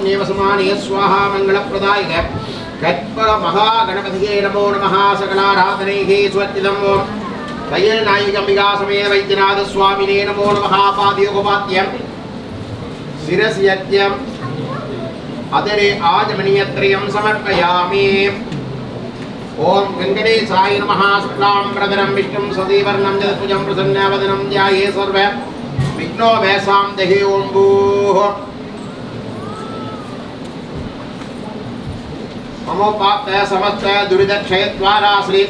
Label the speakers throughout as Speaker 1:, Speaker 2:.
Speaker 1: निवसमाने स्वाहा मंगलप्रदायक कल्प महागणपतिये नमो नमः सकलाराधनैः स्वच्चिदम् ओम तैलनायिकम्बिका समेत वैद्यनाथ स्वामिने नमो नमः पादयोगपाद्यं शिरस्यत्यं अदरे आजमनीयत्रयं समर्पयामि। ओम गंगणेशाय नमः शुक्लाम्बरधरं विष्णुं सदीवर्णं जगत्भुजं प्रसन्नवदनं ध्याये सर्व विघ्नोपशां देहि। ओम भूः ममोपात्त समस्त दुरितक्षयद्वारा श्री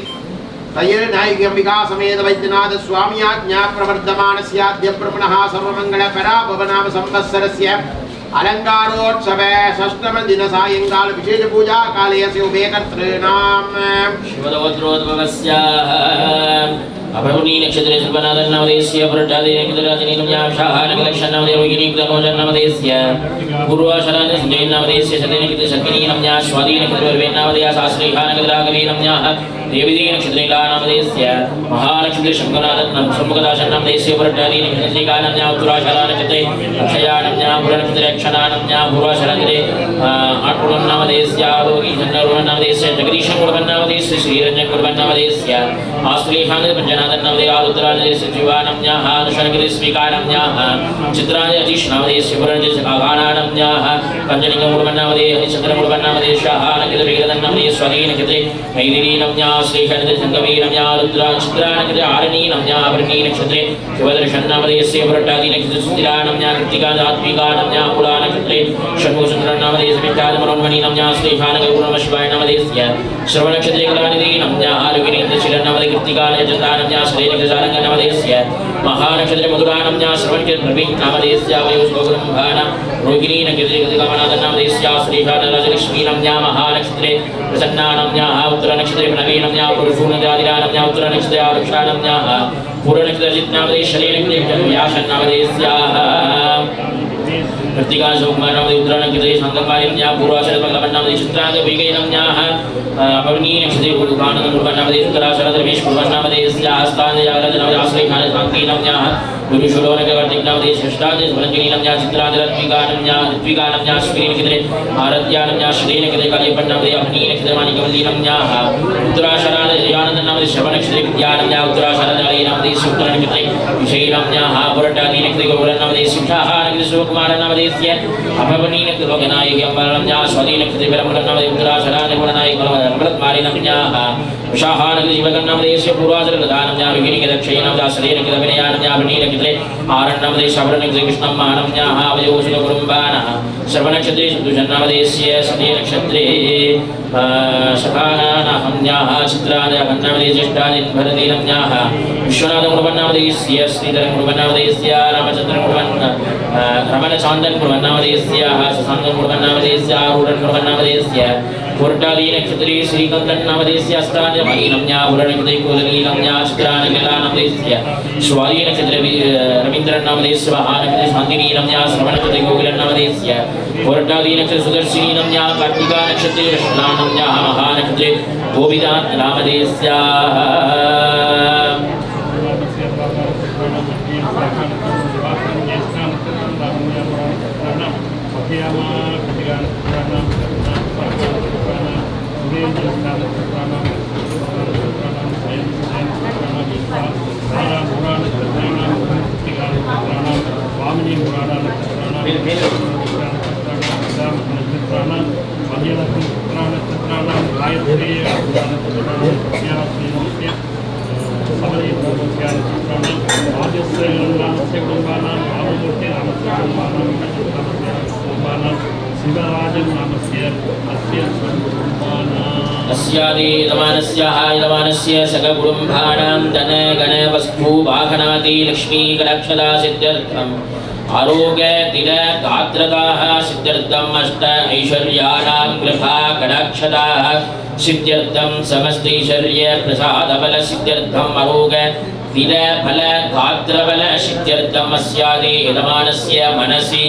Speaker 1: तैलनायिकम्बिका समेत वैद्यनाथ स्वामी आज्ञा प्रवर्धमानस्याद्य ब्रह्मणः सर्वमङ्गलपराभवनाम संवत्सरस्य अलंकारोत्सव षष्ठम दिन सायंकाल विशेष पूजा काले शुभे कर्तॄणाम
Speaker 2: शिवदवद्रोद्भवस्याः अभवनी नक्षत्रे सर्वनादन्नामदेस्य पुरटादि नक्षत्रादिनीनम्याशाः नक्षत्रनामदे रोहिणीकृतनोजन्नामदेस्य पूर्वाशरादि सुजयन्नामदेस्य शतनक्षत्रशकिनीनम्या स्वादी नक्षत्रवर्वेन्नामदेया शास्त्रीहा नक्षत्रागवीनम्याः देवीदी नक्षत्रेलानामदेस्य महानक्षत्रे शम्भुकदाशन्नामदेस्य पुरटादि नक्षत्रश्रीकानम्या उत्तराशरा नक्षत्रे अक्षयानम्या पुरनक्षत्रे अक्षनानम्या पूर्वाशरादि आटुरन्नामदेस्य आरोगीशन्नरुन्नामदेस्य जगदीशकुर्बन्नामदेस्य श्रीरञ्जनकुर्बन्नामदेस्य आस्त्रीहानपञ्च उत्तरादेश जीवानम्याः दशनगिरिस्वीकानम्याः चित्राय अजीष्णामदेस्य पुरञ्जकाघानानम्याः पञ्चलिङ्गमुर्बन्नामदेः हरिचन्द्रमुर्बन्नामदेशाः नक्षत्रविगतन्नामदेश स्वरीनक्षत्रे मैदिनीनम्याः श्रीखण्डसङ्गवीनम्याः रुद्रा चित्रानक्षत्रे आरणीनम्याः भरणीनक्षत्रे शिवदर्शन्नामदेस्य पुरट्टादिनक्षत्रे सुतिरानम्याः कृत्तिकादात्मिकानम्याः कुलानक्षत्रे षण्मुखचन्द्रन्नामदेश विट्टादमरोन्मणीनम्याः श्रीखानगौरवशिवाय नामदेस्य श्रवणक्षत्रे कलानिधीनम्याः आरोगिनीन्द्रशिलन्नामदे कृत्तिकालय चन्द्रानम्याः श्रीनिकसारङ्गनामदेस्य महानक्षत्रे मधुरानम्याः श्रवणक्षत्रप्रवीणनामदेस्य वयोस्वगुरुम्भाना रोहिणीनक्षत्रे कृतिकामनादन्नामदेस्य श्रीशानराजलक्ष्मीनम्याः महानक्षत्रे प्रसन्नानम्याः उत्तरनक्षत्रे नवीनम्याः पुरुषूनजादिरानम्याः उत्तरनक्षत्रे आरुक्षानम्याः पूर्वनक्षत्रे जित्नामदेश शरीरनक्षत्रे व्यासन्नामदेस्याः कृत्तिका शोकमानामदे उत्तरानक्षत्रे शान्तकार्यम्याः पूर्वाशरपल्लवन्नामदे चित्राङ्गवैगैनम्याः अभवनीनक्षत्रे गुरुकानन्दकुर्बन्नामदे उत्तराशरधर्मेश कुर्बन्नामदेस्याः हस्ताञ्जयागरजनामदे आश्रयखानशान्तिनम्याः गुरुशुलोनकवर्तिकनामदे षष्ठादिस्वरञ्जनीनम्याः चित्रादिरत्विकानम्याः ऋत्विकानम्याः श्रीनक्षत्रे आरत्यानम्याः श्रीनक्षत्रे कल्यपन्नामदे अभनीनक्षत्रे माणिकवल्लीनम्याः उत्तराशरादयानन्दनामदे श्रवणक्षत्रे विद्यानम्याः उत्तराशरादयानन्दे उत्तरनक्षत्रे विषयीनम्याः पुरट्टादिनक्षत्रे गौरन्नामदे शिक्षाः नक्षत्रे शिवकुमारन्नामदेस्य अभवनीनक्षत्रे लोकनायकी अम्बानम्याः स्वाधीनक्षत्रे परमरन्नामदे उत्तराशरादगुणनायकी अमृतमालिनम्याः विशाखानक्षत्रे शिवकन्नामदेस्य पूर्वाचरलदानम्याः विगिनिकदक्षयीनम्याः श्रीनक्षत्रविनयानम्याः भरणीनक्षत्रे आरण्यनामदे शबरनक्षत्रे कृष्णम्मानम्याः वयोशुलकुरुम्बानः सर्वनक्षत्रे शब्दुषन्नामदेस्य सतीनक्षत्रे शकानाहम्याः चित्रादयकन्नामदे ज्येष्ठादिभरतीनम्याः विश्वनाथकुर्बन्नामदेस्य श्रीधरकुर्बन्नामदेस्य रमणचान्दनकुर्बन्नामदेस्याः शशाङ्ककुर्बन्नामदेस्य आरूढकुर्बन्नामदेस्य पुरटादीनक्षत्रे श्रीकन्दन्नामदेस्य अस्ताञ्जमहीनम्याः पुरनक्षत्रे कुललीनम्याः चित्रानकलानामदेस्य स्वाधीनक्षत्रे रवीन्द्रन्नामदेस्य महानक्षत्रे शान्तिनीनम्याः श्रवणक्षत्रे गोकुलन्नामदेस्य पुरटादीनक्षत्रे सुदर्शिनीनम्याः कार्तिकानक्षत्रे कृष्णानम्याः महानक्षत्रे गोविदानामदेस्याः अस्यादिदमानस्य सकगुरुम्भाणां धन गण वस्तु वाहनाति लक्ष्मी कटाक्षदा सिद्ध्यर्थम् आरोग्य दिल गात्रदाः सिद्ध्यर्थम् अष्ट ऐश्वर्याणां गृहा कटाक्षदाः सिद्ध्यर्थं समस्तैश्वर्य प्रसादबल सिद्ध्यर्थम् आरोग्य दिल फल गात्रबल सिद्ध्यर्थम् अस्यादिदमानस्य मनसि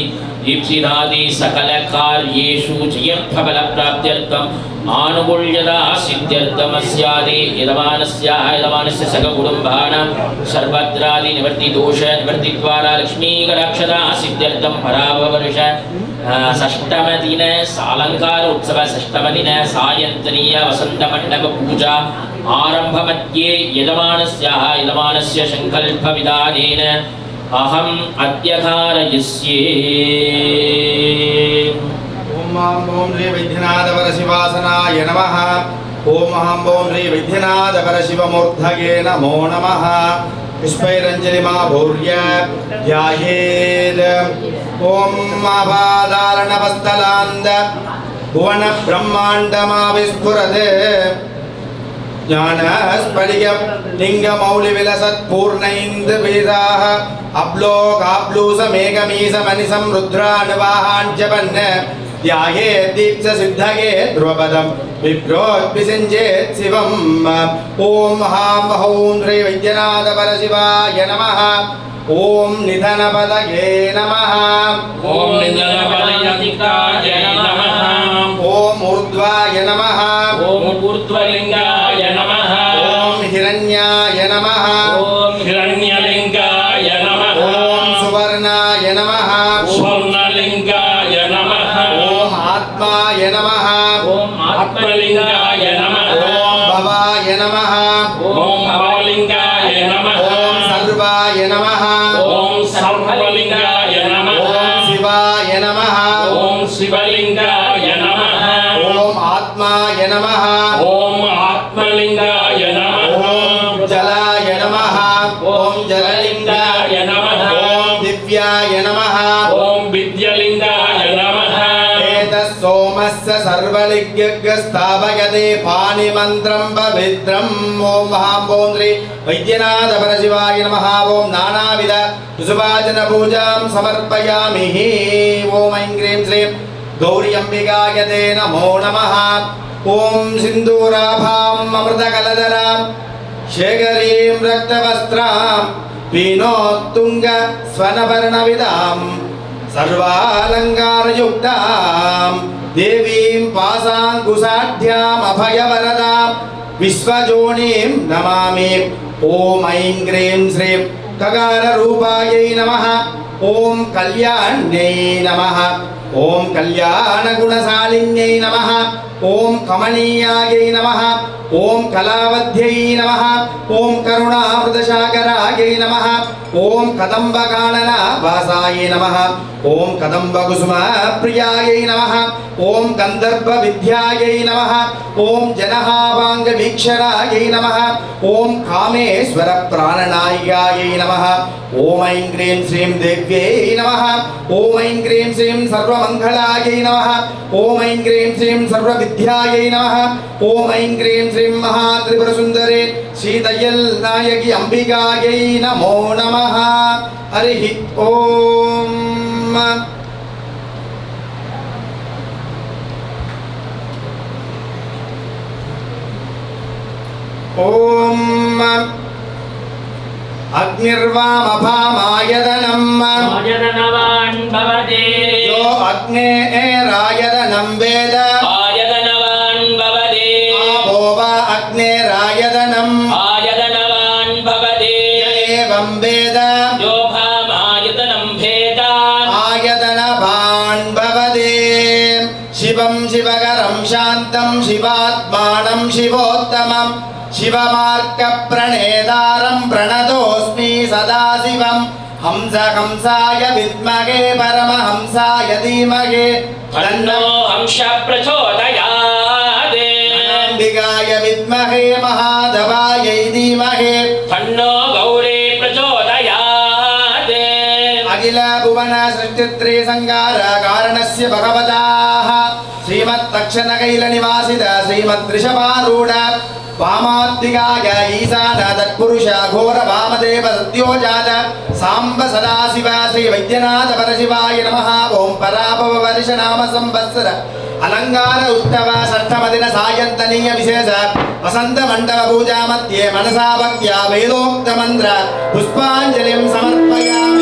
Speaker 2: ईप्सितादि सकल कार्येषु जयफलप्राप्त्यर्थम् आनुकूल्यता सिद्ध्यर्थमस्यादि यजमानस्य सककुटुम्बानां सर्वत्रादि निवर्तिदोष निवर्तिद्वारा लक्ष्मीकटाक्षता सिद्ध्यर्थं पराभवर्ष षष्टमदिन सालंकार उत्सव षष्टमदिन सायन्तनीय वसन्तमण्डप पूजा आरम्भमध्ये यजमानस्य संकल्पविधानेन अहम् अद्य कारयिष्ये।
Speaker 3: ओम श्री वैद्यनाथ परशिवासनाय नमः। ओम श्री वैद्यनाथ परशिवमूर्धये नमो नमः। पुष्पैरञ्जलिमाभूर्य ध्यायेत्। ओम आपादारणवस्तलान्द भुवन ब्रह्माण्डमाविस्फुरत् ज्ञानस्फटिक लिङ्गमौलिविलसत्पूर्णैन्द्रवेदाः अब्लोकाब्लूसमेकमीशमनिशं रुद्रानुवाहाञ्जपन् ध्यायेत् दीप्तसिद्धये ध्रुवपदं विप्रोद्विषञ्चेत् शिवम्। ॐ महामहौं श्री वैद्यनाथ परशिवाय नमः। ओम निधनपदये नमः।
Speaker 2: ओम निधनपदयातिकाय नमः।
Speaker 3: ओम ऊर्ध्वाय नमः।
Speaker 2: ओम ऊर्ध्वलिंगाय नमः।
Speaker 3: ओम हिरण्याय नमः।
Speaker 2: ओम हिरण्यलिंगाय नमः।
Speaker 3: ओम सुवर्णाय नमः।
Speaker 2: सुवर्णलिंगाय नमः।
Speaker 3: ओम आत्माय नमः।
Speaker 2: ओम आत्मलिंगाय नमः।
Speaker 3: ओम भवाय नमः।
Speaker 2: ओम भवलिंगाय नमः।
Speaker 3: ओम सर्वाय नमः।
Speaker 2: ओम सर्वलिंगाय नमः।
Speaker 3: ओम शिवाय नमः।
Speaker 2: ओम शिवलिंगाय नमः।
Speaker 3: ओम आत्माय नमः।
Speaker 2: ओम आत्मलिंगाय नमः।
Speaker 3: ओम जलाय नमः। ओम जललिंगाय
Speaker 2: नमः।
Speaker 3: ओम दिव्याय नमः।
Speaker 2: ओम विद्यलिंगाय नमः।
Speaker 3: एतत् सोमस्य सर्वलिङ्गस्थापयते पाणिमन्त्रं पवित्रम्। ओम महां श्री वैद्यनाथ परशिवाय नमः। ओम नानाविध कुसुमार्चन पूजां समर्पयामि। ओम ऐं क्रीं श्रीं गौरी अंबिकाय ते नमो नमः। ओम सिन्दूराभाम् अमृतकलधरां शेखरीं रक्तवस्त्रां पीनोत्तुङ्ग स्वनपर्णविदां सर्वालङ्कारयुक्तां देवीं पाशाङ्कुशाढ्याम् अभयवरदां विश्वजोनिं नमामि। ओम ऐं क्रीं श्रीं कगाररूपायै नमः। ओम कल्याण्यै नमः। ओम कल्याणगुणशालिन्यै नमः। ओम कमनीयायै नमः। ओम कलावध्यै नमः। ओम करुणामृतसागरायै नमः। ओम कदम्बकाननवासायै नमः। ओम कदम्बकुसुमप्रियायै नमः। ओम गन्धर्वविद्यायै नमः। ओम जनहावाङ्गवीक्षणायै नमः। ओम कामेश्वरप्राणनायिकायै नमः। ओम ऐं क्रीं श्रीं देव्यै नमः। ओम ऐं क्रीं श्रीं सर्वमङ्गलायै नमः। ओम ऐं क्रीं श्रीं सर्वविद्यायै नमः। ओम ऐं क्रीं श्रीं महात्रिपुरसुन्दरे श्रीतयल्नायकि अंबिकायै नमो नमः। हरिः ओम। ओम अग्निर्वामभामायतनम्
Speaker 2: आयतनवान् भवते।
Speaker 3: यो अग्नेरायतनं वेद
Speaker 2: आयतनवान् भवते।
Speaker 3: आपो वा अग्नेरायतनम्
Speaker 2: आयतनवान् भवते।
Speaker 3: एवं वेद
Speaker 2: यो भामायतनं भेद
Speaker 3: आयतनवान् भवते। शिवं शिवकरं शान्तं शिवात्मानं शिवोत्तमं शिवमार्गप्रणेतारं प्रणतोऽस्मि सदाशिवं। हंस हंसाय विद्महे परमहंसाय धीमहि
Speaker 2: तन्नो हंस प्रचोदयात्।
Speaker 3: अंबिकाय विद्महे महादेवायै धीमहि
Speaker 2: तन्नो गौरी प्रचोदयात्।
Speaker 3: अखिल भुवन सृष्टित्रि संगार कारणस्य भगवताः श्रीमत्तक्षणकैल निवासित श्रीमद्ऋषभारूढ वामात्मिकाय ईशान तत्पुरुष घोर वामदेव सत्योजात सांब सदाशिव श्री वैद्यनाथ परशिवाय नमः। ओम पराभव वर्ष नाम संवत्सर अलंकार उत्सव षष्ठमदिन सायन्तनीय विशेष वसंत मंडप पूजा मध्ये मनसा भक्त्या वेदोक्त मंत्र पुष्पांजलिं समर्पयामि।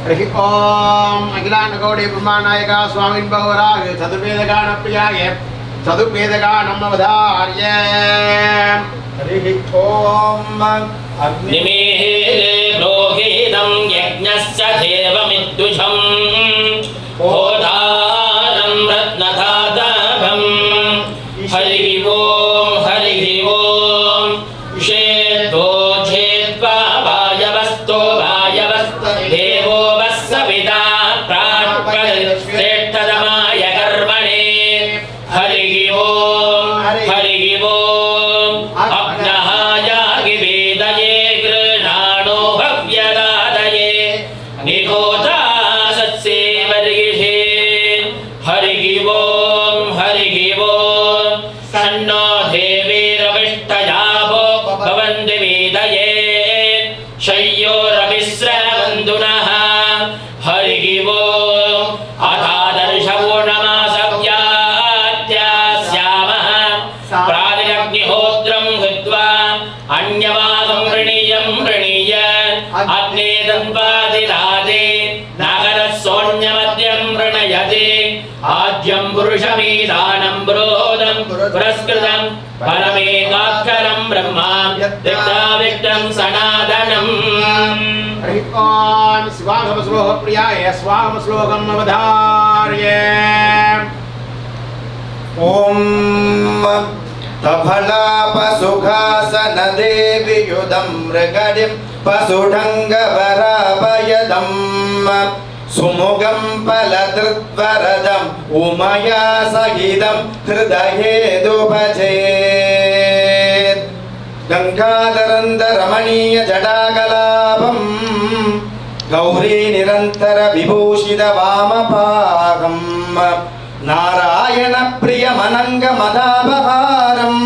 Speaker 1: हरि ओम अखिलांडकोटि ब्रह्मांडायक स्वामिन् भगवराय चतुर्वेदगान प्रियाय चतुर्वेदगानम् अवधार्य हरि ओम
Speaker 2: निमेहे प्रोहितं यज्ञस्य देवमिद्युषं होतारं रत्नधातभं हरि ओम शेतो छेत्वा वायवस्तो देवो वस्सविता प्राक्श्रेष्ठतमाय कर्मणे हरि ओम अग्नहाय गिवेदये गृह्णाणो हव्यदादये निहोता सत्सेवर्गिषे हरि ओम सन्नो देवीरविष्टयावो भवन्ति वेदये शय्यो रविस्रवन्दुनः हरि ओम अथादर्शपूर्णमासव्यात्यास्यामः प्रातिरग्निहोत्रं कृत्वा अन्यवासं वृणीय अग्ने दन्वादिरादे नागरसोऽन्यमद्यं वृणयते आद्यं पुरुषमीदानं ब्रोदं पुरस्कृतं परमेकाक्षरं ब्रह्मा व्यक्तं सनातनम्
Speaker 1: हरि ओम स्वागम श्लोक प्रियाय स्वागम श्लोकम् अवधार्य
Speaker 3: ॐ तफलापसुखासन देवि युधं मृगडिं पशुढङ्गवराभयदम् सुमुखं फलधृद्वरदम् उमया सहितं हृदयेदुभजेत् गङ्गाधरन्दरमणीय जटाकलापम् गौरी निरन्तर विभूषित वामपाकम् नारायण प्रियमनङ्गमदापहारम्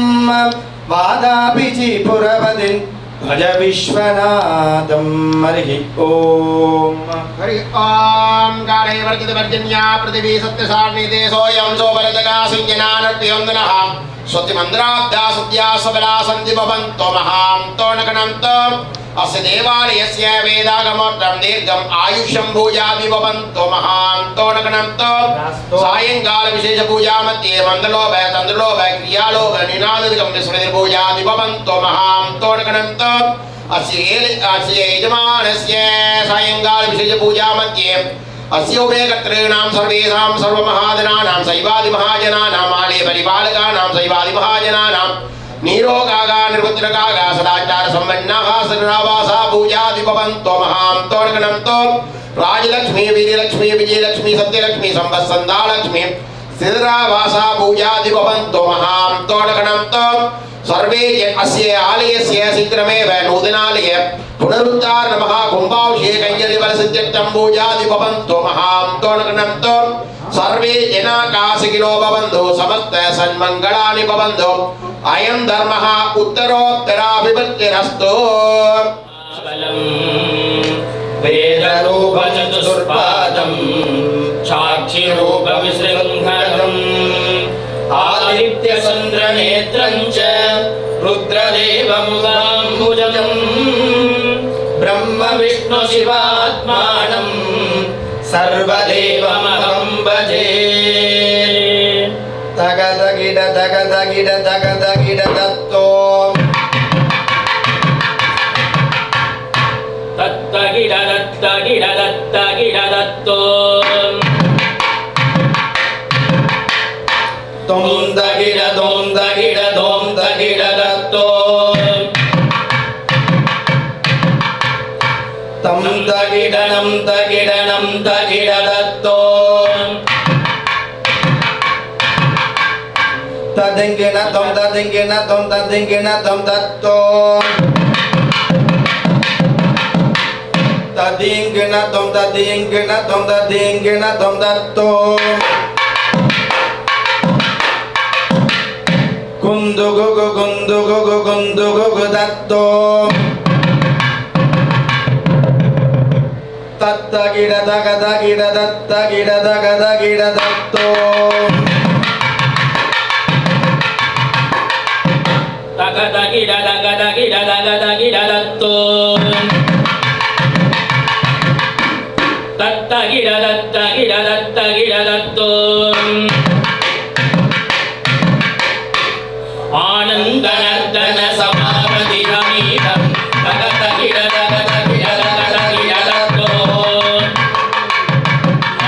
Speaker 3: वादापिचि पुरवदिन् भज विश्वनाथं हरिः ओम
Speaker 1: हरि ओम गाढे वर्जित वर्जन्या पृथिवी सत्यसारणी देशोऽयं सोपरतका सिञ्जनानट्यन्दनः स्वतिमन्त्राब्धा सत्या सबला सन्ति भवन्तो महान्तो नगणन्तो अस्य देवालयस्य वेदागमोत्तम दीर्घम् आयुष्यं भूयाभि भवन्तो महान्तो नगणन्तो सायंकाल विशेष पूजा मध्ये मन्दलोभ चन्द्रलोभ क्रियालोभ निनाददिकं स्मृतिर्भूयाभि भवन्तो महान्तो नगणन्तो अस्य यजमानस्य सायंकाल विशेष पूजा मध्ये अस्य उभयकर्तॄणां सर्वेषां सर्वमहाजनानां शैवादिमहाजनानां आलय परिपालकानां शैवादिमहाजनानां नीरोगागा निर्वज्रगागा सदाचार संपन्नाः सर्वासा पूजादि भवन्तो महान्तो नगणन्तो राजलक्ष्मी वीरलक्ष्मी विजयलक्ष्मी सत्यलक्ष्मी संवत्सन्दालक्ष्मी स्थिरावासा पूजादि भवन्तो महान्तो नगणन्तो सर्वे अस्य आलयस्य शीघ्रमेव नूतनालय पुनरुद्धार महाकुम्भाभिषेकैर्बलसिद्ध्यर्थं पूजादि भवन्तो महान्तो नगणन्तो सर्वे जना काशिकिनो भवन्तु समस्त सन्मङ्गलानि भवन्तु अयं धर्मः उत्तरोत्तराभिवृद्धिरस्तु
Speaker 2: वेदरूपचतुष्पादं साक्षिरूपविशृङ्खलम् आदित्यचन्द्रनेत्रं च रुद्रदेवमुगाम्बुजं ब्रह्म विष्णु शिवात्मानं सर्वदेवमहं भजे
Speaker 3: तगदगिड तगदगिड तगदगिड दत्तो
Speaker 2: तत्तगिड दत्तगिड दत्तगिड दत्तो
Speaker 3: तुम दगिड
Speaker 2: दत्तो
Speaker 3: तम
Speaker 2: तगिडनं तगिड दत्तो
Speaker 3: तदिंगिण तुम दत्तो तदिंगिण तुम दत्तो गुंदुगु दत्तो तत्तगिड दगदगिड दत्तगिड दगदगिड दत्तो
Speaker 2: तगदगिड दगदगिड दगदगिड दत्तो தத்தகிடதத்தோ ஆனந்த நர்த்தன சமாரதி ரமீதம் தகதகிடதகதகிடதகதகிடதோ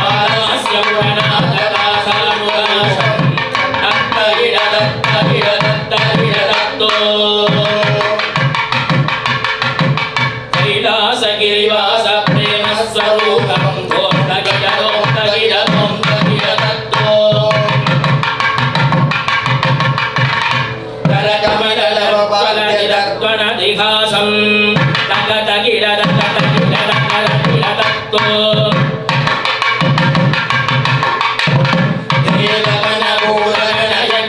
Speaker 2: ஆலாஸ்யம் கணாததாசானுராசம் தத்தகிடதத்தகிடதத்தகிடதோ கைலாசகிரிவாச பிரேமஸ்வரூபம் திகாசம் தகதகிடதகதகிடதகதகிடதோ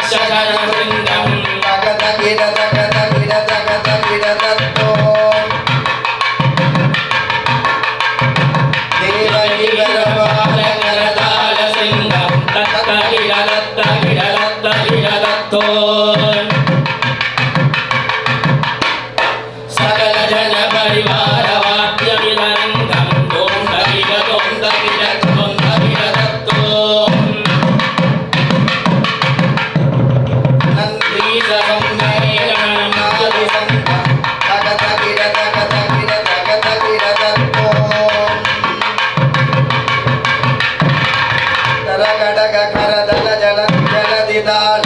Speaker 2: தேவகணபூரணயக்ஷகணவೃಂದம்
Speaker 3: தகதகிடதகதகிடதகதகிடதோ
Speaker 2: தேவகிரபாலகரதாலசிங்கம் தகதகிடதகதகிடதகதோ சகல ஜன பரிவார வாத்திய விதரங்கம் தோம் தகிடதோ நந்தீசகம் மேகனம்
Speaker 3: ஆதிசங்கம் தகதகிடதகதகிடதகதகிடதோ தரகடக கரதல ஜல ஜலதிதால்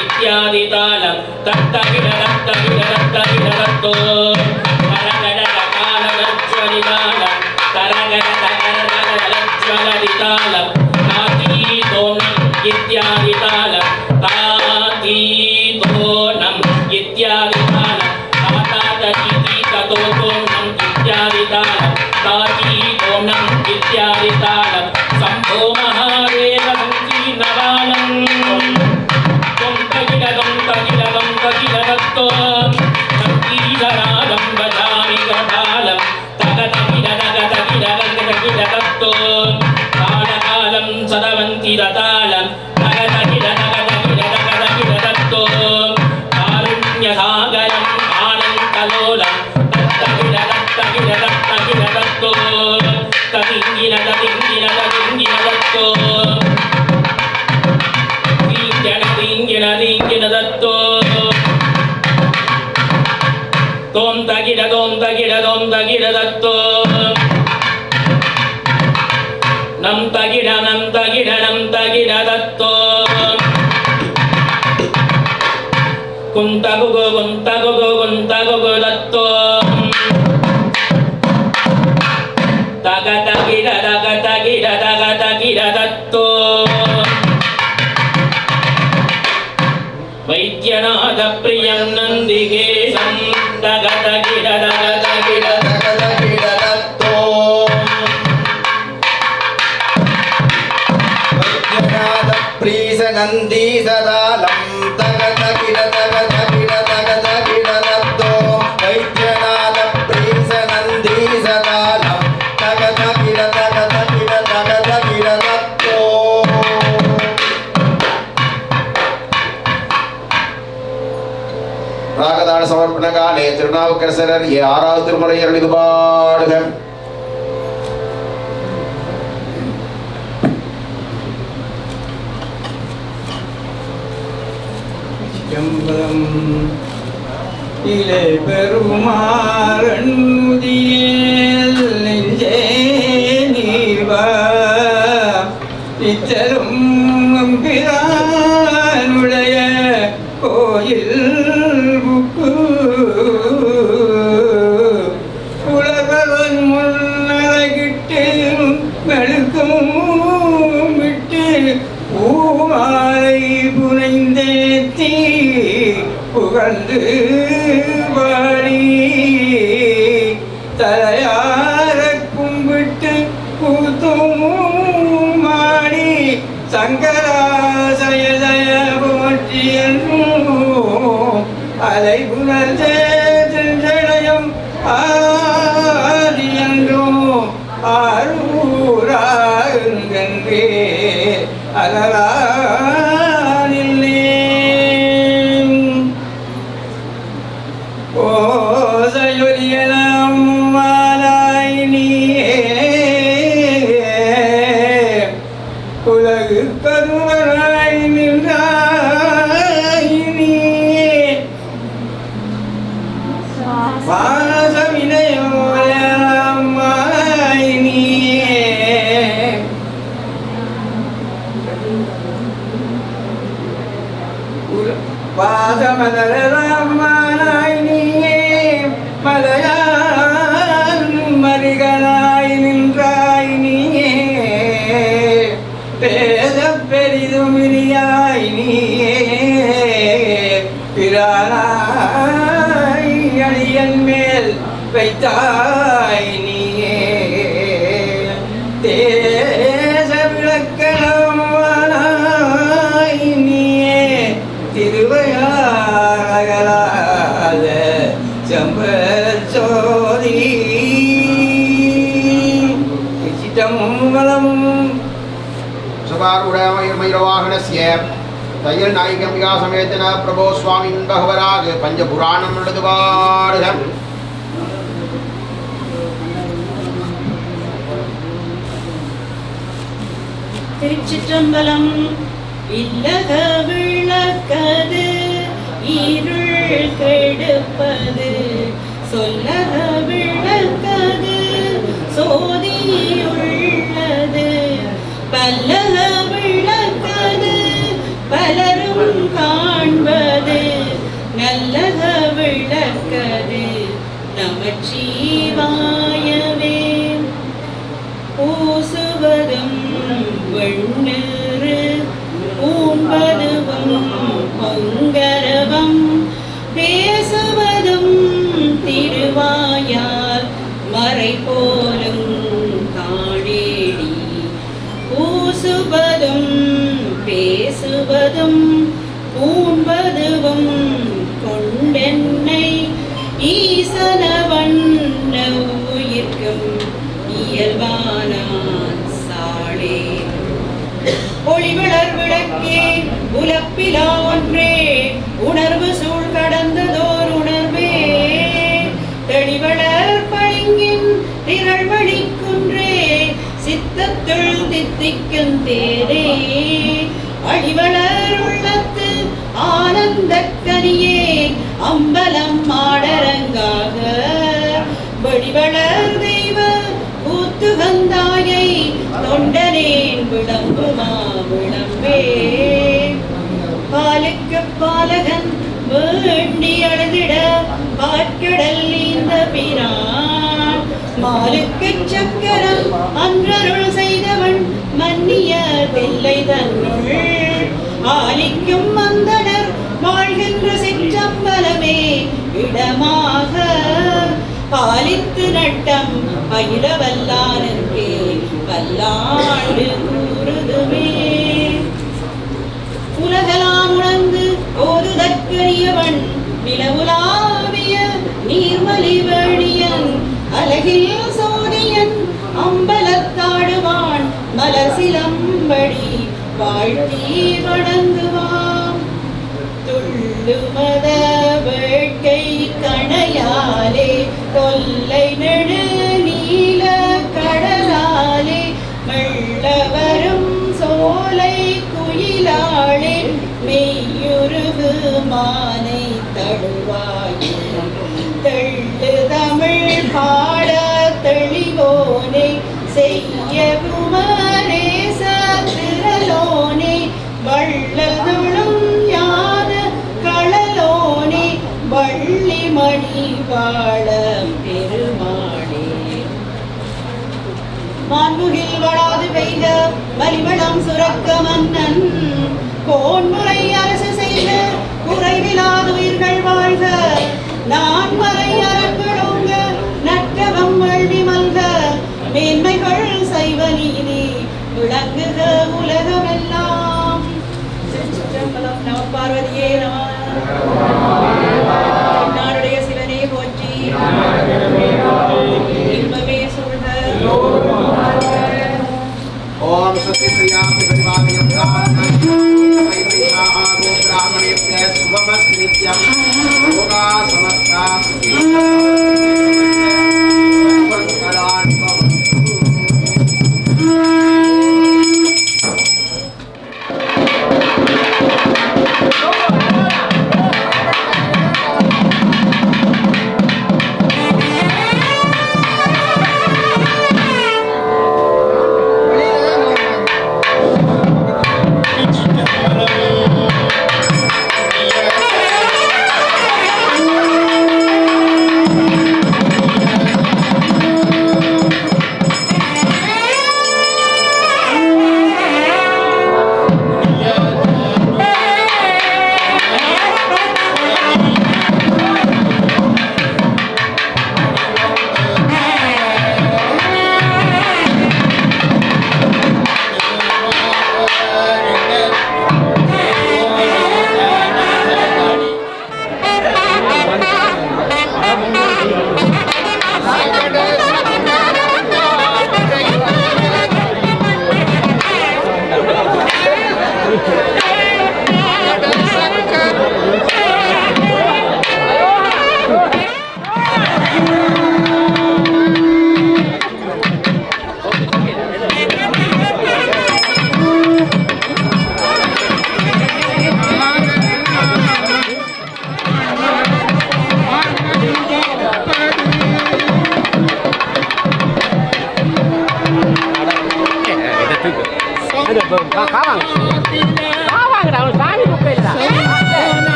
Speaker 2: இத்யாதிதாலம் தத்தகிடதத்தகிடதத்தகிடதோ கரகடகாலஜ்வலிதாலம் கரகடகரதலஜ்வலதிதாலம் தாதீதோனம் இத்யாதிதாலம் தாதீதோனம் இத்யாதிதாலம் தாதாதீதீததோதோனம் இத்யாதிதாலம் தாதீதோனம் இத்யாதிதாலம் சம்போ மகாதேவ சங்கீர்ணபாலம் தகிடதத்தோ சங்கீதராஜம் பஜாமி கபாலம் தகதகிடதகதகிடதகதகிடதோ காலகாலம் சதவந்திரதாலம் தகதகிடதகதகிடதகதகிடதோ காருண்யசாகரம் ஆனந்தலோலம் தத்தகிடதத்தகிடதத்தகிடதோ ததிங்கினததிங்கினததிங்கினதத்தோ தீங்கினதத்தோ தோம் தகிடதத்தோ நம் தகிடதத்தோ குந்தகுகு தத்தோ தகதகிடதகதகிடதகதகிடதத்தோ வைத்தியநாத பிரியம் நந்திகேசம்
Speaker 3: தகதகிடதகதகிடதகதகிடதோ வைத்தியநாத பிரீச நந்தீசதாலம் தகதகிடதகதகிடதகதகிடதோ வைத்தியநாத பிரீச நந்தீசதாலம் தகதகிடதகதகிடதகதகிடதோ
Speaker 1: ராகதான சமர்ப்பண காலே திருநாவுக்கரசர் ஆறாவது திருமுறை அருளிது பாடுக.
Speaker 4: எம்பலம் இலை பெருமாறன் முதியேல் நெஞ்சே நீவா நிச்சலும் அம்பிரானுடைய கோயில் புக்கு உலகவன் முன்னழகிட்டு மெழுக்கும் விட்டு பூமாலை புனைந்தேத்தி புகழ்ந்து பாடி தலையார கும்பிட்டு கூத்தும் மாடி சங்கராசய ஜய போற்றி என்றும் அலை புனர்ந்தே செஞ்சடையும் ஆதி என்றும் ஆரூராங்கன்றே அலரானில்லே வாதமதரமானாய் நீயே மலையான் மறிகளாய் நின்றாய் நீயே பேத பெரிதுமிரியாய் நீயே பிரானாய் அடியன் மேல் வைத்தாய் நீயே தேச விளக்கணமானாய் நீயே திருவையாகலாத செம்பச்சோதி சிட்டம்பலம்
Speaker 1: சபாரூಢமயிரவாகனஸ்ய தையல் நாயகம்பிகா சமேதன பிரபோ சுவாமின் பகவராக பஞ்சபுராணம் உள்ளது பாடுக.
Speaker 5: திருச்சிற்றம்பலம். இல்லக விளக்கது இருள் கெடுப்பது சொல்லக விளக்கது சோதியுள்ளது பல்லக விளக்கது பலரும் காண்பது நல்லக விளக்கது நமச்சிவாயவே பூசுவதும் வெண்ணீறு பூம்பதுவும் பொங்கரவம் பேசுவதும் திருவாயால் மறை போலும் காணேடி பூசுவதும் பேசுவதும் பூம்பதுவும் கொண்டென்னை ஈசனவன் உயிர்க்கும் இயல்பானான் சாளே ஒளிவளர் விளக்கே உலப்பிலா ஒன்றே உணர்வு சூழ் கடந்ததோர் உணர்வே தெளிவளர் பளிங்கின் திரள்வழி குன்றே சித்தத்துள் தித்திக்கும் தேரே அழிவளர் உள்ளத்து ஆனந்த கனியே அம்பலம் மாடரங்காக வடிவளர் தெய்வ கூத்துகந்தாயை தொண்டனேன் விளம்புமா விளம்பே பாலுக்கு பாலகன் வேண்டி அழுதிட பாற்கடல் நீந்த பிரான் மாலுக்கு சக்கரம் அன்றருள் செய்தவன் மன்னிய தில்லை தன்னுள் ஆலிக்கும் மந்தனர் வாழ்கின்ற சிற்றம்பலமே இடமாக பாலித்து நட்டம் பயில வல்லானே பல்லாண்டு கூறுதுமே உலகலாம் உணர்ந்து ஓதுதற்கரியவன் நிலவுலாவிய நீர்மலி வழியன் அழகில் சோதியன் அம்பலத்தாடுவான் மலர் சிலம்படி வாழ்த்தி வணங்குவான் துள்ளுமத வேட்கை கணையாலே கொல்லை நெடு நீல கடலாலே மெல்ல வரும் சோலை குயிலாளே மெய்யுருகு மானை தடுவாயே தெள்ளு தமிழ் பாட தெளிவோனே செய்ய குமரேச திரளோனே வள்ளதுளும் ஞான களலோனே வள்ளி மணி வாழ பெருமாளே மான்முகில் வளாது பெய்த வலிவளம் சுரக்க மன்னன் கோன்முறை அரசு செய்த குறைவிலாது உயிர்கள் வாழ்க நான்மறை அறங்களோங்க நற்றவம் வள்ளி மல்க மேன்மைகள் சைவ நீதி விளங்குக உலகமெல்லாம். திருச்சிற்றம்பலம். நம பார்வதியே நம. நாடுடைய சிவனே போற்றி. இன்பமே சூழ்க.
Speaker 1: ओम सत्य प्रिया परिवारयं आगो ब्राह्मणेभ्य शुभमस्तु नित्यं लोका समस्ता मंगलानि भवन्तु.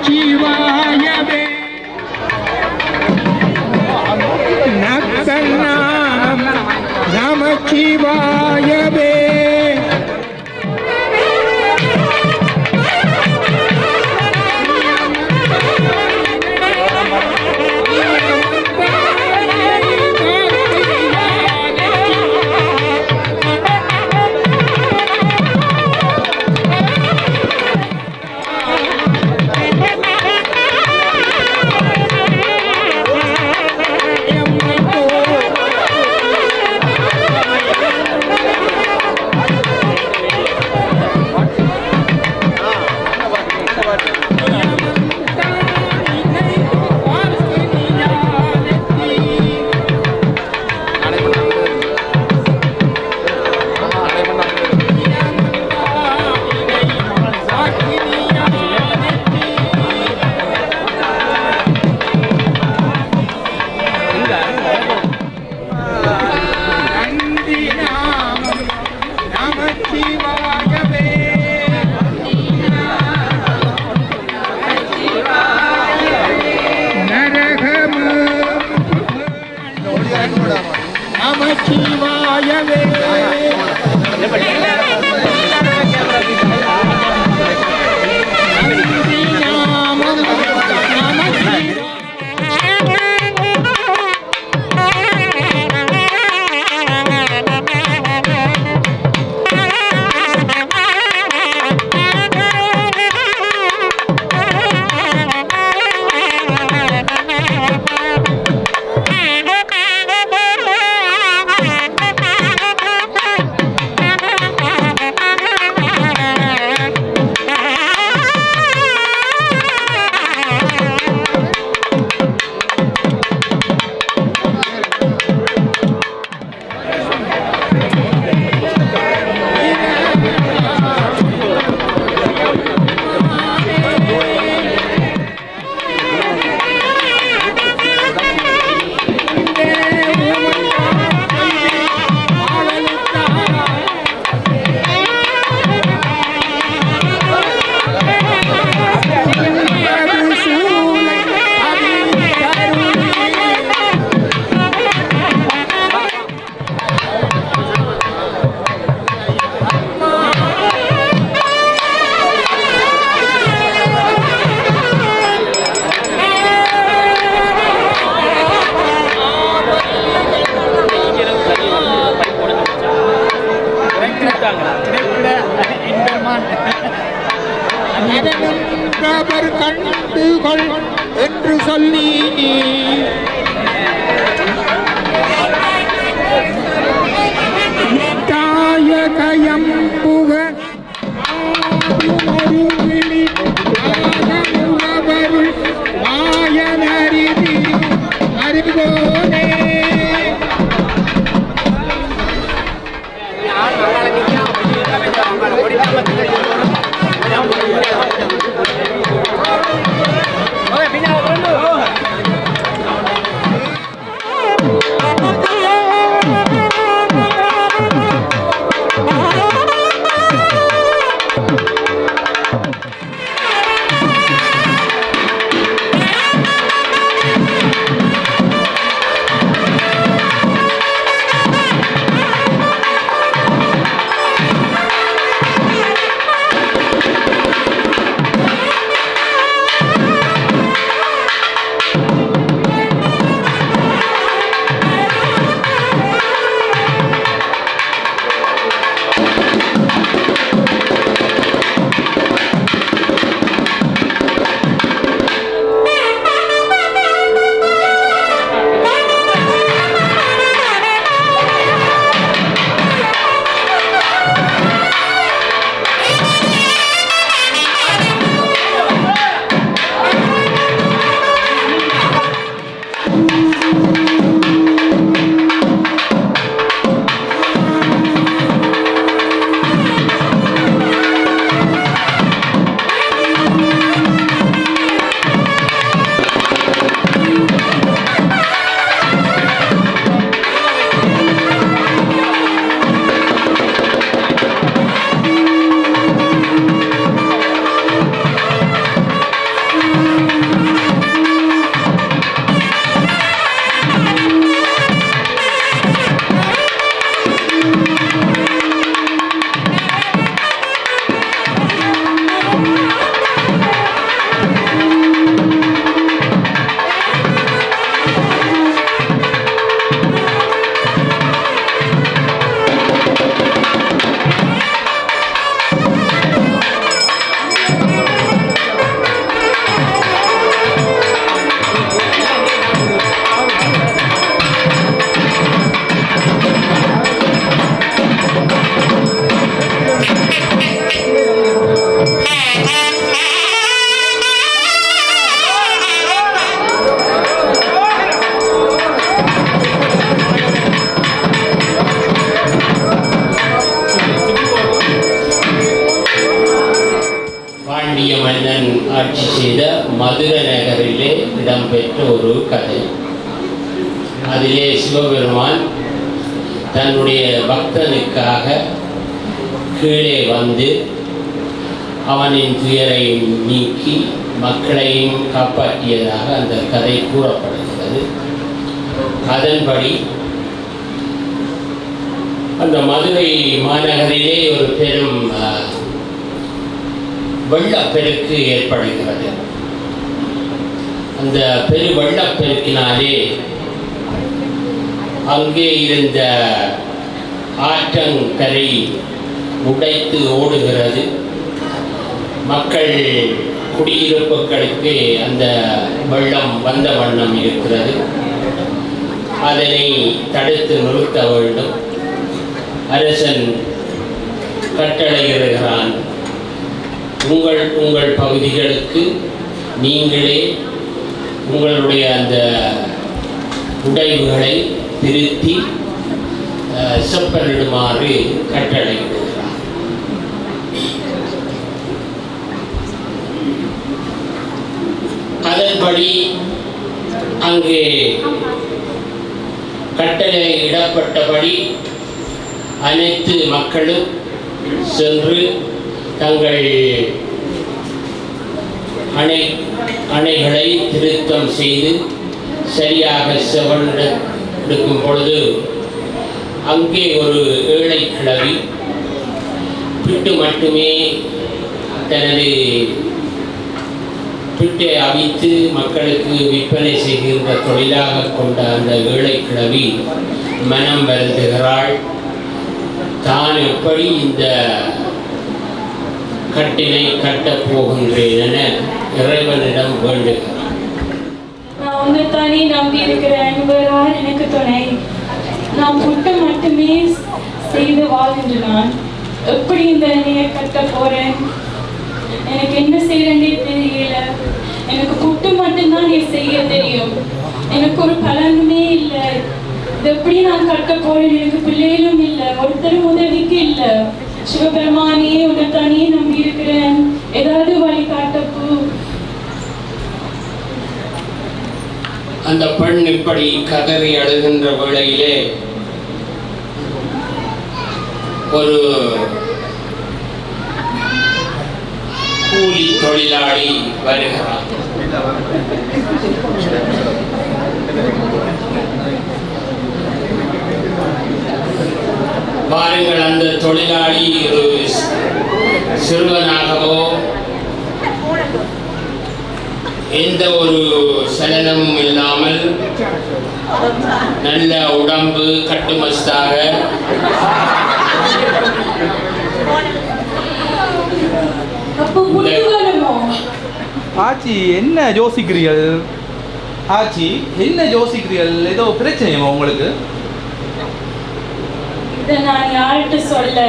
Speaker 6: நமச்சிவாயவே நக்கநாமம் நமச்சிவாயவே நமச்சிவாயவே நாமம்
Speaker 7: Thank you. இடம்பெற்ற ஒரு கதை. அதிலே சிவபெருமான் தன்னுடைய பக்தனுக்காக கீழே வந்து அவனின் துயரை நீக்கி மக்களையும் காப்பாற்றியதாக அந்த கதை கூறப்படுகிறது. அதன்படி அந்த மதுரை மாநகரிலே ஒரு பெரும் வெள்ளப்பெருக்கு ஏற்படுகிறது. அந்த பெரு வெள்ளப்பெருக்கினாலே அங்கே இருந்த ஆற்றங்கரை உடைத்து ஓடுகிறது. மக்கள் குடியிருப்புகளுக்கு அந்த வெள்ளம் வந்த வண்ணம் இருக்கிறது. அதனை தடுத்து நிறுத்த வேண்டும். அரசன் கட்டளையிடுகிறான், உங்கள் பகுதிகளுக்கு நீங்களே உங்களுடைய அந்த உடைவுகளை திருத்தி செப்பனிடுமாறு கட்டளையிடுகிறான். அதன்படி அங்கே கட்டளையிடப்பட்டபடி அனைத்து மக்களும் சென்று தங்கள் அணைகளை திருத்தம் செய்து சரியாக செவனெடுக்கும் பொழுது அங்கே ஒரு ஏழை கிழவி பிட்டு மட்டுமே தனது பிட்டை அவித்து மக்களுக்கு விற்பனை செய்கின்ற தொழிலாக கொண்ட அந்த ஏழை கிழவி மனம் வருந்துகிறாள். தான் எப்படி இந்த கட்டினை கட்டப் போகின்றேன் என இறைவனிடம் வேண்டுகிறான்.
Speaker 8: நான் உன்னைத்தானே நம்பி இருக்கிறேன், வேறார் எனக்கு துணை. நான் புட்டை மட்டுமே செய்து வாழ்கின்றேன். எப்படி இந்த அணையை கட்ட போறேன்? எனக்கு என்ன செய்யறேன்னே தெரியல. எனக்கு புட்டு மட்டும்தான் செய்ய தெரியும். எனக்கு ஒரு பலனுமே இல்லை. இது எப்படி நான் கட்ட போறேன்? எனக்கு பிள்ளைகளும் இல்லை, ஒருத்தரும் உதவிக்கு இல்லை. சிவபெருமானே உன்னைத்தானே நம்பி இருக்கிறேன், ஏதாவது வழி காட்டப்போ.
Speaker 7: அந்த பெண் இப்படி கதறி அழுகின்ற வேளையிலே ஒரு கூலி தொழிலாளி வருகிறார். பாருங்கள், அந்த தொழிலாளி ஒரு சிறுவனாகவோ எந்த ஒரு சலனமும் இல்லாமல் நல்ல உடம்பு கட்டுமஸ்தாக
Speaker 3: ஆச்சி என்ன யோசிக்கிறீர்கள்? ஆச்சி என்ன யோசிக்கிறீர்கள்? ஏதோ பிரச்சனையுமா உங்களுக்கு?
Speaker 8: இதை நான் யார்கிட்ட சொல்ல?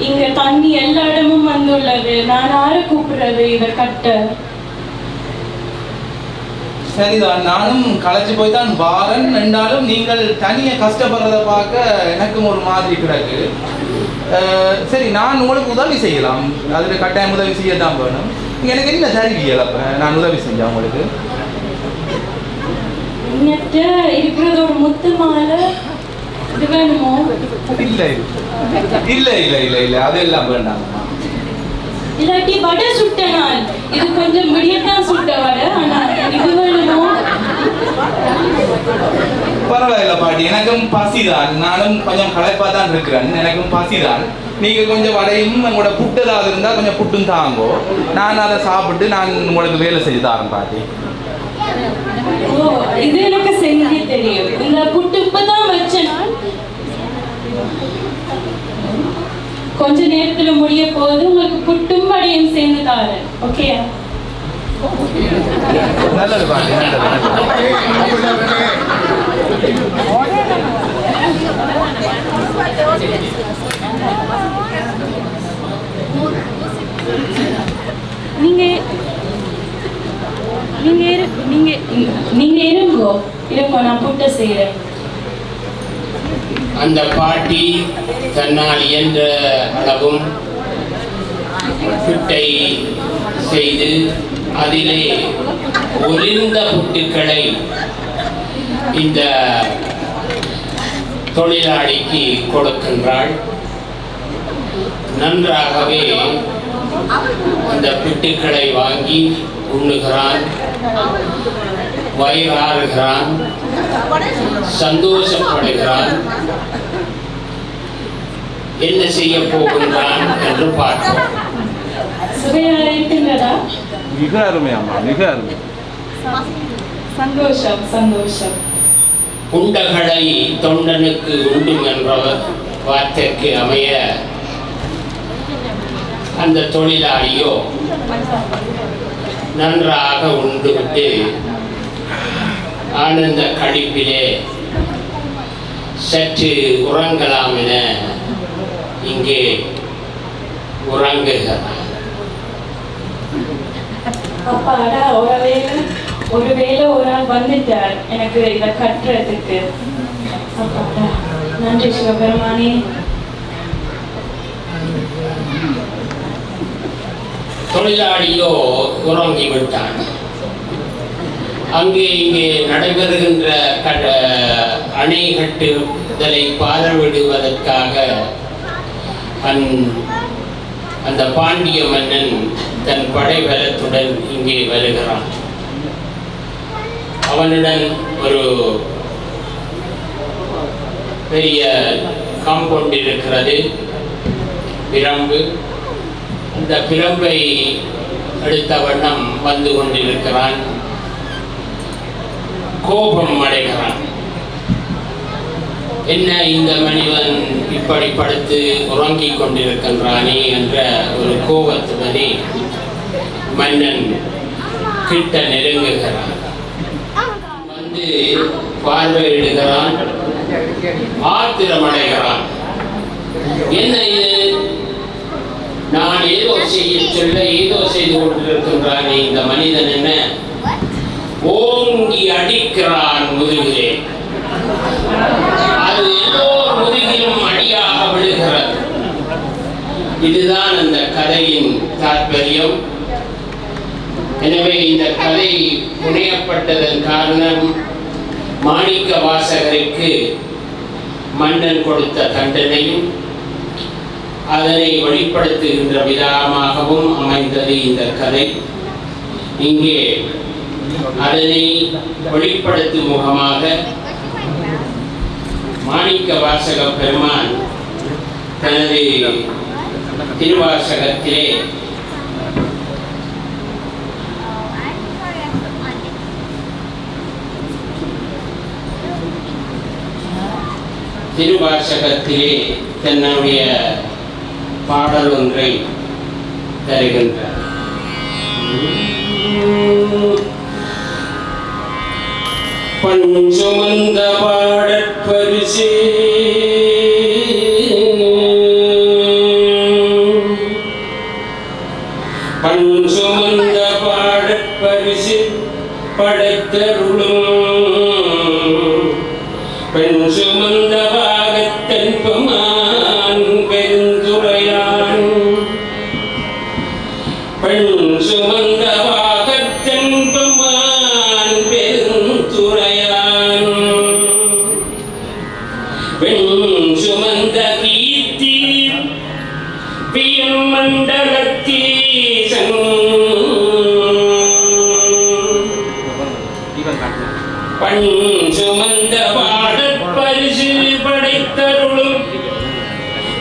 Speaker 8: இங்க தண்ணி எல்லா இடமும் வந்துள்ளது. நான் யாரை கூப்பிடுறது இதை கட்ட?
Speaker 3: சரிதான், நானும் களைச்சு போய் தான் வாரன் என்றாலும் நீங்கள் தனியை கஷ்டப்படுறதை பார்க்க எனக்கும் ஒரு மாதிரி கிடக்கு. சரி, நான் உங்களுக்கு உதவி செய்யலாம். அதில் கட்டாயம் உதவி செய்ய தான் வேணும். எனக்கு என்ன தருவியல்? அப்போ நான் உதவி செஞ்சேன் உங்களுக்கு.
Speaker 8: இருக்கிறது ஒரு முத்து மாலை, இது வேணுமோ?
Speaker 3: இல்லை இல்லை இல்லை இல்லை இல்லை, அதெல்லாம் வேண்டாம்.
Speaker 8: இல்லாட்டி வடை சுட்ட நான் இது கொஞ்சம் விடியத்தான் சுட்ட வடை, ஆனால் இது வேணுமோ?
Speaker 3: பரவாயில்ல பாட்டி, எனக்கும் பசிதான். நானும் கொஞ்சம் களைப்பா தான் இருக்கிறேன். எனக்கும் பசிதான். நீங்க கொஞ்சம் வடையும் உங்களோட புட்டு ஏதாவது இருந்தால் கொஞ்சம் புட்டும் தாங்கோ. நான் அதை சாப்பிட்டு நான் உங்களுக்கு வேலை செய்து தரேன் பாட்டி.
Speaker 8: ஓ, இது எனக்கு செஞ்சு தெரியும். இந்த புட்டு இப்பதான் வச்சேன். கொஞ்ச நேரத்துல முடிய போது உங்களுக்கு புட்டும் வடையும் சேர்ந்து தாரேன். ஓகே?
Speaker 3: நல்லது பாட்டி,
Speaker 8: நீங்க இருங்கோ, நான் புட்டை செய்யறேன்.
Speaker 7: அந்த பாட்டி தன்னால் இயன்ற அளவும் புட்டை செய்து அதிலே ஒளிர்ந்த புட்டுக்களை இந்த தொழிலாளிக்கு கொடுக்கின்றாள். நன்றாகவே அந்த புட்டுக்களை வாங்கி உண்ணுகிறான், வயிறாறுகிறான், சந்தோஷப்படுகிறான். என்ன செய்ய போகின்றான் என்று பார்ப்போம்.
Speaker 8: சுவையாக இருக்கின்றதா?
Speaker 9: மிக அருமை அம்மா, மிக அருமை.
Speaker 8: சந்தோஷம் சந்தோஷம்.
Speaker 7: உண்டகளை தொண்டனுக்கு உண்டும் என்ற வார்த்தைக்கு அமைய அந்த தொழிலாளியோ நன்றாக உண்டுவிட்டு ஆனந்த கழிப்பிலே சற்று உறங்கலாம் என இங்கே உறங்குகிறார்.
Speaker 8: அப்பாடா, ஒருவேளை ஒரு ஆள் வந்துட்டார் எனக்கு இதை கட்டுறதுக்கு. அப்பாடா, நன்றி சிவபெருமானே.
Speaker 7: தொழிலாளியோ உறங்கிவிட்டான். அங்கே இங்கே நடைபெறுகின்ற அணை கட்டுதலை பார்வையிடுவதற்காக அந்த பாண்டிய மன்னன் தன் படைபலத்துடன் இங்கே வருகிறான். அவனுடன் ஒரு பெரிய காம்பவுண்ட் இருக்கிறது, பிரம்பு. அந்த பிரம்பை எடுத்த வண்ணம் வந்து கொண்டிருக்கிறான். கோபம் அடைகிறான். என்ன இந்த மனிதன் இப்படி படுத்து உறங்கிக் கொண்டிருக்கின்றானே என்ற ஒரு கோபத்துடனே மன்னன் கிட்ட நெருங்குகிறான். வந்து பார்வையிடுகிறான், ஆத்திரமடைகிறான். என்ன இது, நான் ஏதோ செய்ய சொல்ல ஏதோ செய்து கொண்டிருக்கின்றானே இந்த மனிதன், என்ன ஓங்கி அடிக்கிறான் முதுகிலே. அது ஏதோ முதுகிலும் அடியாக விழுகிறது. இதுதான் அந்த கதையின் தாற்பயம். எனவே இந்த கதை புனையப்பட்டதன் காரணம் மாணிக்க வாசகருக்கு மன்னன் கொடுத்த தண்டனையும் அதனை வெளிப்படுத்துகின்ற விதமாகவும் அமைந்தது இந்த கதை. இங்கே அதனை வெளிப்படுத்தும் முகமாக மாணிக்க வாசக பெருமான் தனது திருவாசகத்திலே தன்னுடைய பாடல் ஒன்றை தருகின்றார். பஞ்சுமந்த பாடற்பரிசே பஞ்சுமந்த பாடற்பரிசு படைத்தருளும் பெண் சுமந்த பாகத்தன் பெமான் பெருந்துரையான் பெண் சுமந்த பாகத்தன் பெமான் பெருந்துரையான் பெண் சுமந்த கீர்த்தி பியம் மண்டலத்தீசன் பண் சுமந்த பாடற்பரிசு படைத்தருளும்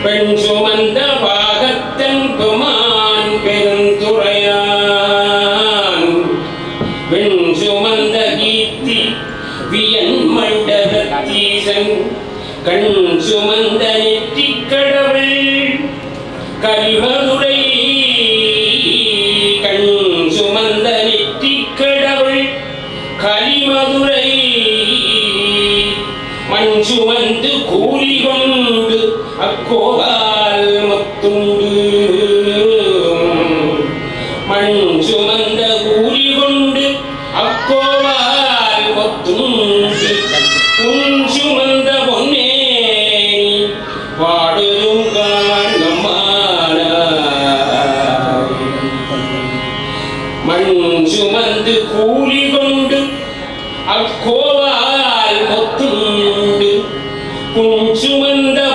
Speaker 7: பெண் சுமந்த பாகத்தன் பெமான் பெருந்துரையான் பெண் சுமந்த கீர்த்தி வியன் மண்டலத்தீசன் கண் சுமந்த நெற்றிக் கடவுள் கரிமதுரை கண் சுமந்த நெற்றிக் கடவுள் கலிமதுரை மண் சுமந்து கூலி கொண்டு அக்கோவால் மத்துண்டு மண் சுமந்த கூலி கொண்டு அக்கோவால் மத்துண்டு உன் சுமந்த பொன்னே பாடுதும் காண்கம்மான மண் சுமந்து கூலி
Speaker 2: புன் சுமந்த